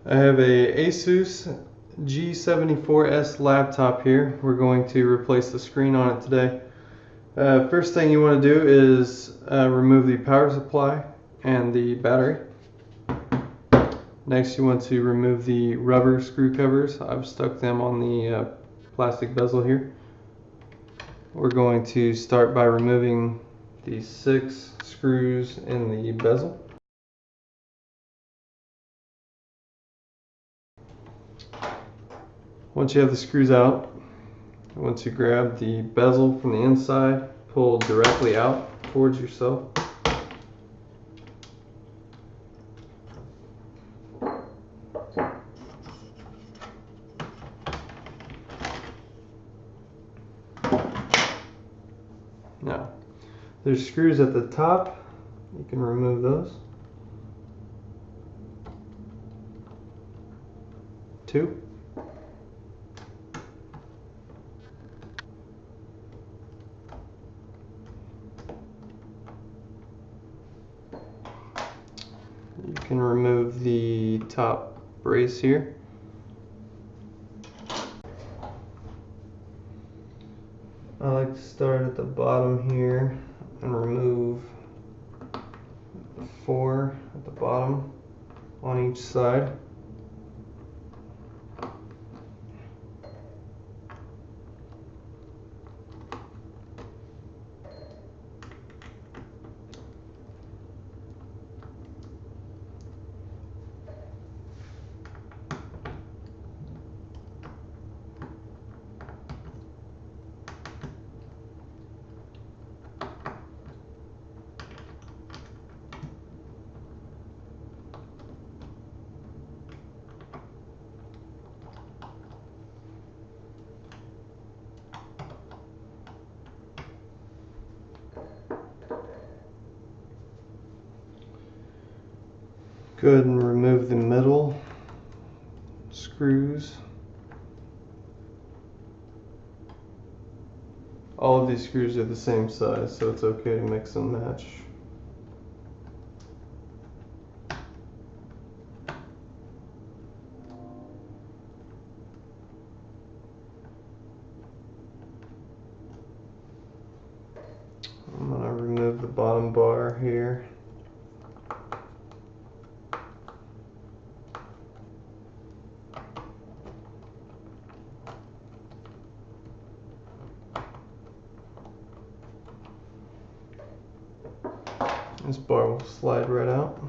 I have a Asus G74 laptop here. We're going to replace the screen on it today. First thing you want to do is remove the power supply and the battery. Next you want to remove the rubber screw covers. I've stuck them on the plastic bezel here. We're going to start by removing the 6 screws in the bezel. Once you have the screws out, you want to grab the bezel from the inside, pull directly out towards yourself. Now, there's screws at the top. You can remove those. 2. You can remove the top brace here. I like to start at the bottom here and remove 4 at the bottom on each side. Go ahead and remove the middle screws. All of these screws are the same size, so it's okay to mix and match. I'm going to remove the bottom bar here. This bar will slide right out.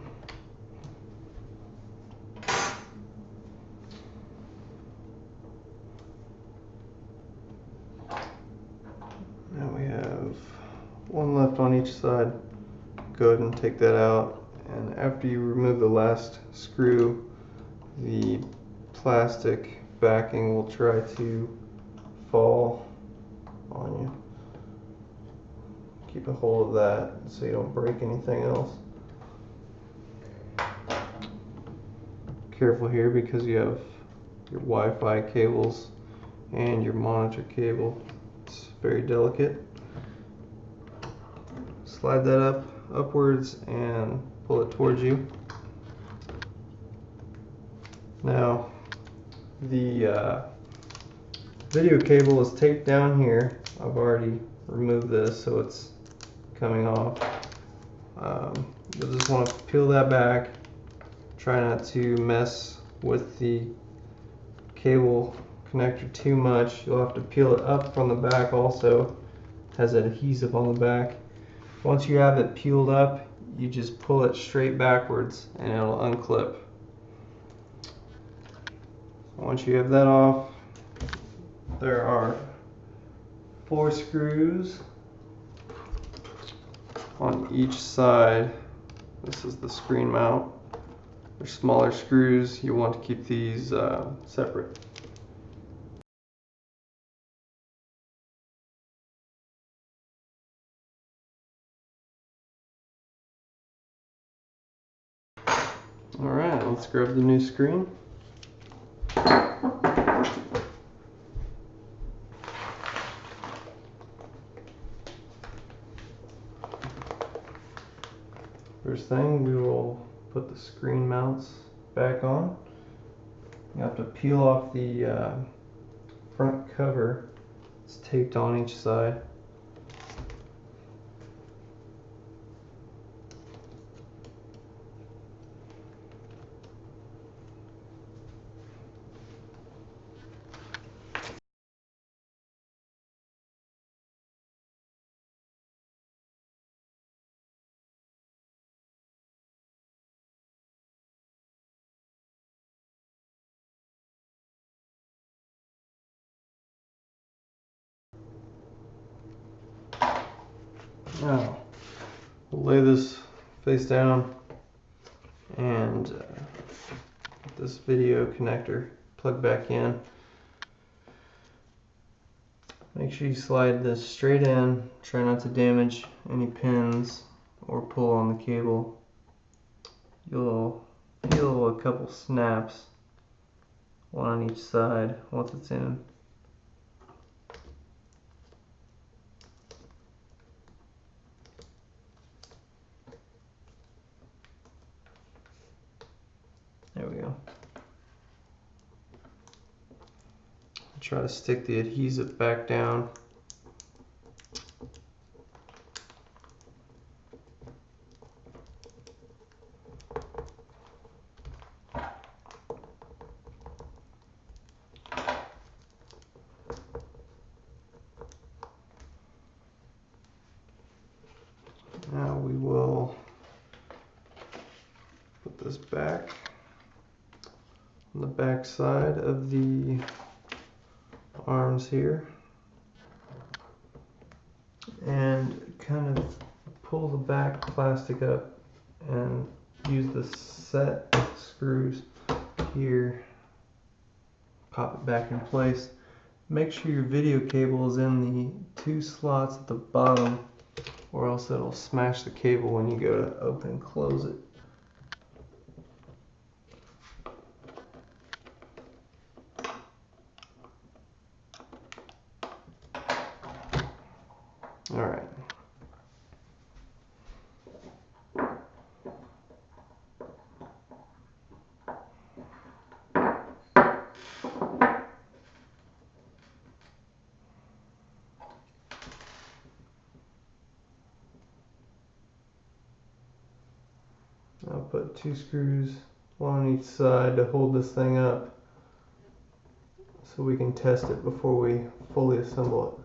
Now we have one left on each side. Go ahead and take that out, and after you remove the last screw, the plastic backing will try to fall on you. Keep a hold of that so you don't break anything else. Careful here because you have your Wi-Fi cables and your monitor cable. It's very delicate. Slide that upwards and pull it towards you. Now the video cable is taped down here. I've already removed this, so it's coming off. You'll just want to peel that back. Try not to mess with the cable connector too much. You'll have to peel it up from the back also. It has adhesive on the back. Once you have it peeled up, you just pull it straight backwards and it'll unclip. Once you have that off, there are 4 screws on each side. This is the screen mount. They're smaller screws. You want to keep these separate. Alright, let's grab the new screen. First thing, we will put the screen mounts back on. You have to peel off the front cover. It's taped on each side. Now, we'll lay this face down and this video connector plug back in. Make sure you slide this straight in. Try not to damage any pins or pull on the cable. You'll feel a couple snaps, one on each side once it's in. There we go. Try to stick the adhesive back down. Now we will put this back on the back side of the arms here and kind of pull the back plastic up and use the set screws here, pop it back in place. Make sure your video cable is in the 2 slots at the bottom, or else it'll smash the cable when you go to open and close it. All right. I'll put 2 screws, one on each side, to hold this thing up so we can test it before we fully assemble it.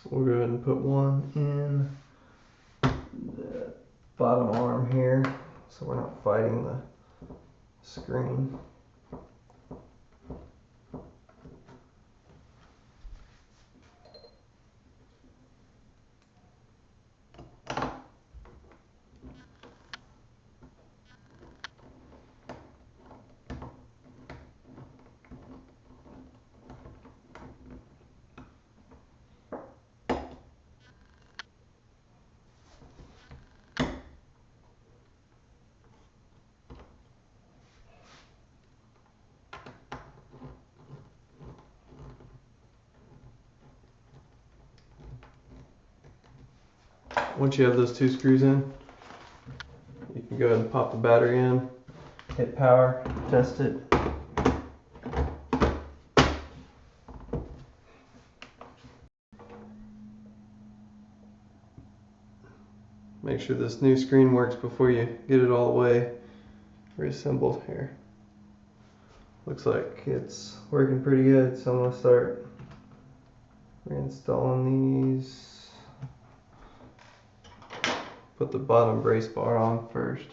We'll go ahead and put one in the bottom arm here so we're not fighting the screen. Once you have those 2 screws in, you can go ahead and pop the battery in, hit power, test it. Make sure this new screen works before you get it all the way reassembled here. Looks like it's working pretty good, so I'm going to start reinstalling these. Put the bottom brace bar on first.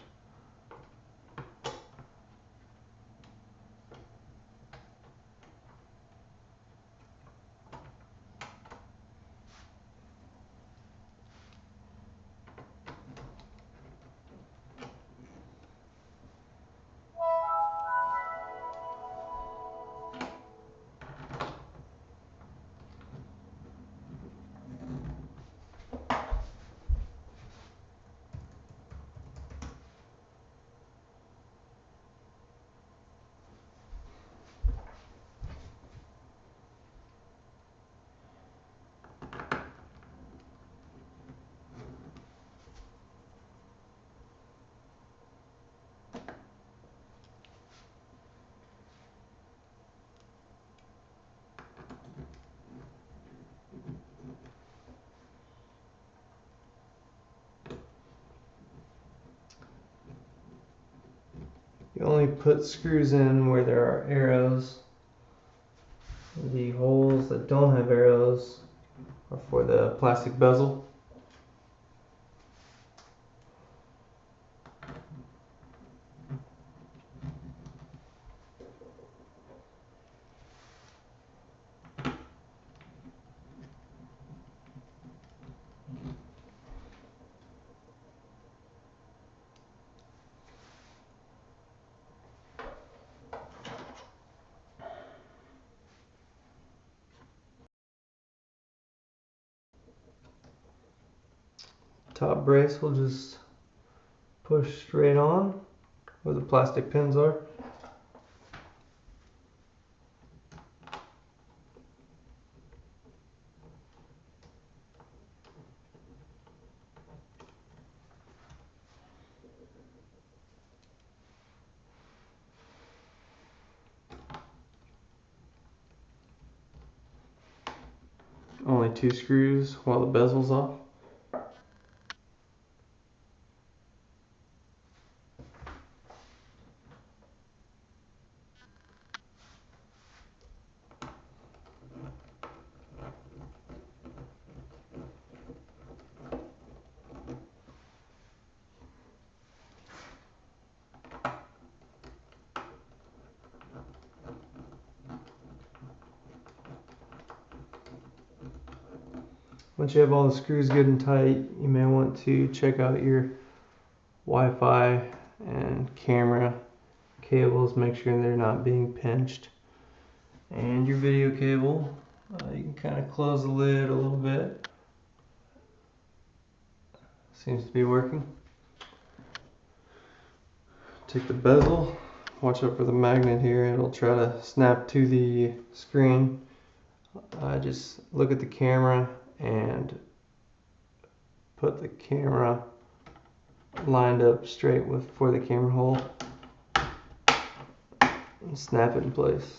only put screws in where there are arrows. The holes that don't have arrows are for the plastic bezel. Top brace will just push straight on where the plastic pins are. Only 2 screws while the bezel's off. Once you have all the screws good and tight, you may want to check out your Wi-Fi and camera cables, make sure they're not being pinched. And your video cable, you can kind of close the lid a little bit. Seems to be working. Take the bezel, watch out for the magnet here, it'll try to snap to the screen. Just look at the camera and put the camera lined up straight for the camera hole and snap it in place.